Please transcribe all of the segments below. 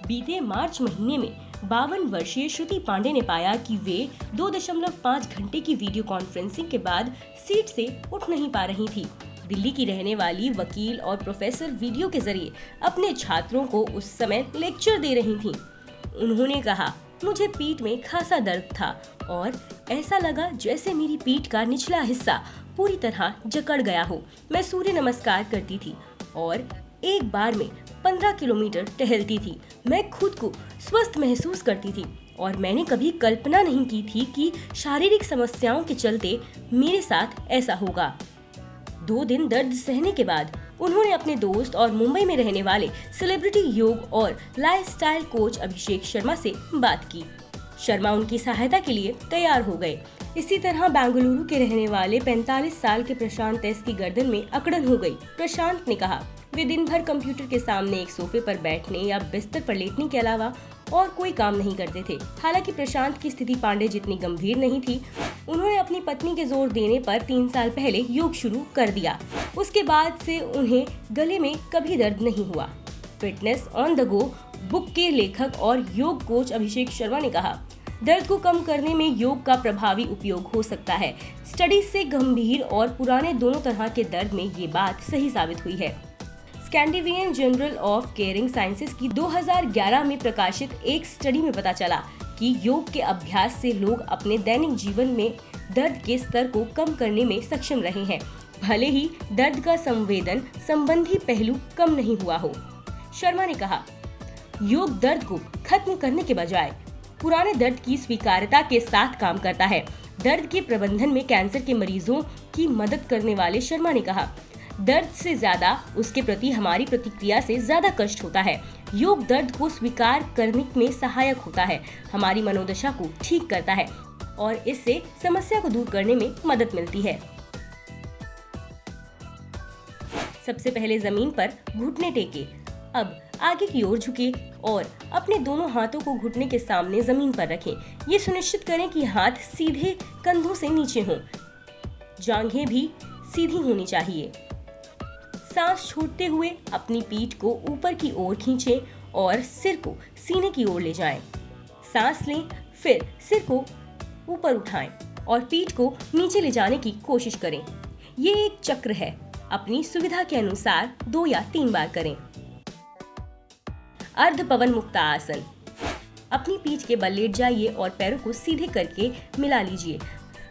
बीते मार्च महीने में 52 वर्षीय श्रुति पांडे ने पाया कि वे 2.5 घंटे की वीडियो कॉन्फ्रेंसिंग के बाद सीट से उठ नहीं पा रही थी। दिल्ली की रहने वाली वकील और प्रोफेसर वीडियो के जरिए अपने छात्रों को उस समय लेक्चर दे रही थीं। उन्होंने कहा, मुझे पीठ में खासा दर्द था और ऐसा लगा जैसे मेरी पीठ का निचला हिस्सा पूरी तरह जकड़ गया हो। मैं सूर्य नमस्कार करती थी और एक बार में 15 किलोमीटर टहलती थी। मैं खुद को स्वस्थ महसूस करती थी और मैंने कभी कल्पना नहीं की थी कि शारीरिक समस्याओं के चलते मेरे साथ ऐसा होगा। 2 दिन दर्द सहने के बाद उन्होंने अपने दोस्त और मुंबई में रहने वाले सेलिब्रिटी योग और लाइफस्टाइल कोच अभिषेक शर्मा से बात की। शर्मा उनकी सहायता के लिए तैयार हो गए। इसी तरह बेंगलुरु के रहने वाले 45 साल के प्रशांत एस की गर्दन में अकड़न हो गई। प्रशांत ने कहा, वे दिन भर कंप्यूटर के सामने एक सोफे पर बैठने या बिस्तर पर लेटने के अलावा और कोई काम नहीं करते थे। हालांकि प्रशांत की स्थिति पांडे जितनी गंभीर नहीं थी। उन्होंने अपनी पत्नी के जोर देने पर 3 साल पहले योग शुरू कर दिया। उसके बाद से उन्हें गले में कभी दर्द नहीं हुआ। Fitness on the go book के लेखक और योग कोच अभिषेक शर्मा ने कहा, दर्द को कम करने में योग का प्रभावी उपयोग हो सकता है। स्टडीज से गंभीर और पुराने दोनों तरह के दर्द में ये बात सही साबित हुई है। Scandinavian journal of caring sciences की 2011 में प्रकाशित एक स्टडी में पता चला कि योग के अभ्यास से लोग अपने दैनिक जीवन में दर्द के स्तर को कम करने में सक्षम रहे हैं, भले ही दर्द का संवेदन संबंधी पहलू कम नहीं हुआ हो। शर्मा ने कहा, योग दर्द को खत्म करने के बजाय पुराने दर्द की स्वीकार्यता के साथ काम करता है। दर्द के प्रबंधन में कैंसर के मरीजों की मदद करने वाले शर्मा ने कहा, दर्द से ज्यादा उसके प्रति हमारी प्रतिक्रिया से ज्यादा कष्ट होता है। योग दर्द को स्वीकार करने में सहायक होता है, हमारी मनोदशा को ठीक करता है और इससे समस्या को दूर करने में मदद मिलती है। सबसे पहले जमीन पर घुटने टेके, अब आगे की ओर झुके और अपने दोनों हाथों को घुटने के सामने जमीन पर रखें। ये सुनिश्चित करें कि हाथ सीधे कंधों से नीचे हों, जांघें भी सीधी होनी चाहिए। सांस छोड़ते हुए अपनी पीठ को ऊपर की ओर खींचें और सिर को सीने की ओर ले जाएं। सांस लें, फिर सिर को ऊपर उठाएं और पीठ को नीचे ले जाने की कोशिश करें। ये एक चक्र है, अपनी सुविधा के अनुसार 2 या 3 बार करें। अर्ध पवन मुक्तासन, अपनी पीठ के बल लेट जाइए और पैरों को सीधे करके मिला लीजिए।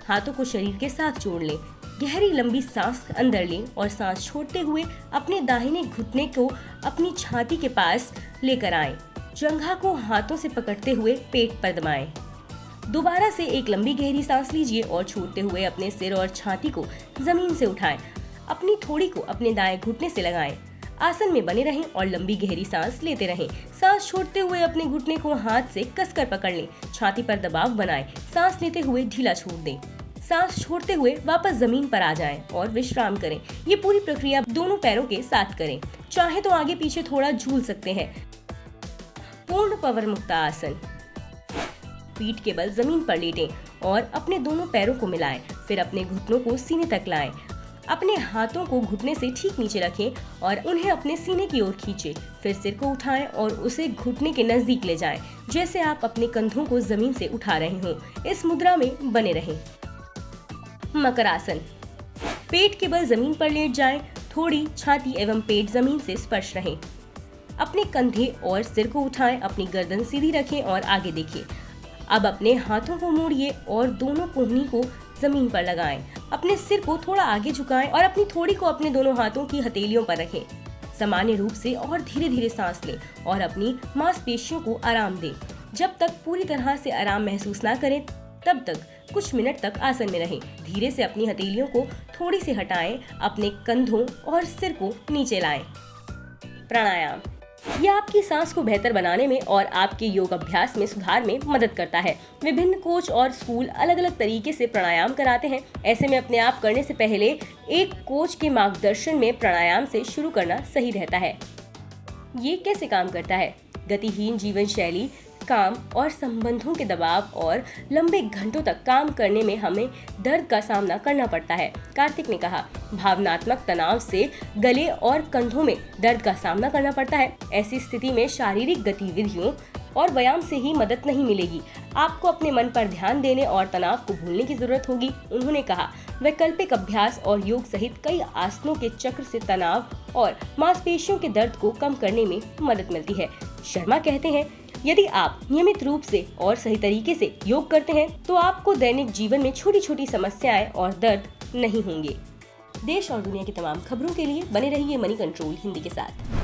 हाथों को शरीर के साथ जोड़ लें। गहरी लंबी सांस अंदर लें और सांस छोड़ते हुए अपने दाहिने घुटने को अपनी छाती के पास लेकर आएं। जंघा को हाथों से पकड़ते हुए पेट पर दबाएं। दोबारा से एक लंबी गहरी सांस लीजिए और छोड़ते हुए अपने सिर और छाती को जमीन से उठाएं। अपनी थोड़ी को अपने दाएं घुटने से लगाएं। आसन में बने रहें और लंबी गहरी सांस लेते रहें। सांस छोड़ते हुए अपने घुटने को हाथ से कसकर पकड़ लें। छाती पर दबाव बनाएं। सांस लेते हुए ढीला छोड़ दें। सांस छोड़ते हुए वापस जमीन पर आ जाएं और विश्राम करें। ये पूरी प्रक्रिया दोनों पैरों के साथ करें। चाहे तो आगे पीछे थोड़ा झूल सकते हैं। पूर्ण पवन मुक्तासन, पीठ के बल जमीन पर लेटें और अपने दोनों पैरों को मिलाएं। फिर अपने घुटनों को सीने तक लाएं। अपने हाथों को घुटने से ठीक नीचे रखें और उन्हें अपने सीने की ओर खींचें। फिर सिर को उठाएं और उसे घुटने के नजदीक ले जाएं, जैसे आप अपने कंधों को जमीन से उठा रहे हों। इस मुद्रा में बने रहें। मकरासन, पेट के बल जमीन पर लेट जाएं। थोड़ी छाती एवं पेट जमीन से स्पर्श रहें। अपने कंधे और सिर को उठाएं। अपनी गर्दन सीधी रखें और आगे देखिए। अब अपने हाथों को मोड़िए और दोनों कोहनी को जमीन पर लगाएं। अपने सिर को थोड़ा आगे झुकाएं और अपनी थोड़ी को अपने दोनों हाथों की हथेलियों पर रखें। सामान्य रूप से और धीरे धीरे सांस लें और अपनी मांसपेशियों को आराम दें। जब तक पूरी तरह से आराम महसूस ना करें तब तक कुछ मिनट तक आसन में रहें। धीरे से अपनी हथेलियों को थोड़ी सी हटाएं। अपने कंधों और सिर को नीचे लाएं। प्राणायाम, यह आपकी सांस को बेहतर बनाने में और आपके योग अभ्यास में सुधार में मदद करता है। विभिन्न कोच और स्कूल अलग अलग तरीके से प्राणायाम कराते हैं। ऐसे में अपने आप करने से पहले एक कोच के मार्गदर्शन में प्राणायाम से शुरू करना सही रहता है। ये कैसे काम करता है? गतिहीन जीवन शैली काम और संबंधों के दबाव और लंबे घंटों तक काम करने में हमें दर्द का सामना करना पड़ता है। कार्तिक ने कहा, भावनात्मक तनाव से गले और कंधों में दर्द का सामना करना पड़ता है। ऐसी स्थिति में शारीरिक गतिविधियों और व्यायाम से ही मदद नहीं मिलेगी। आपको अपने मन पर ध्यान देने और तनाव को भूलने की जरूरत होगी। उन्होंने कहा, वैकल्पिक अभ्यास और योग सहित कई आसनों के चक्र से तनाव और मांसपेशियों के दर्द को कम करने में मदद मिलती है। शर्मा कहते हैं, यदि आप नियमित रूप से और सही तरीके से योग करते हैं तो आपको दैनिक जीवन में छोटी छोटी समस्याएं और दर्द नहीं होंगे। देश और दुनिया की तमाम खबरों के लिए बने रहिए मनी कंट्रोल हिंदी के साथ।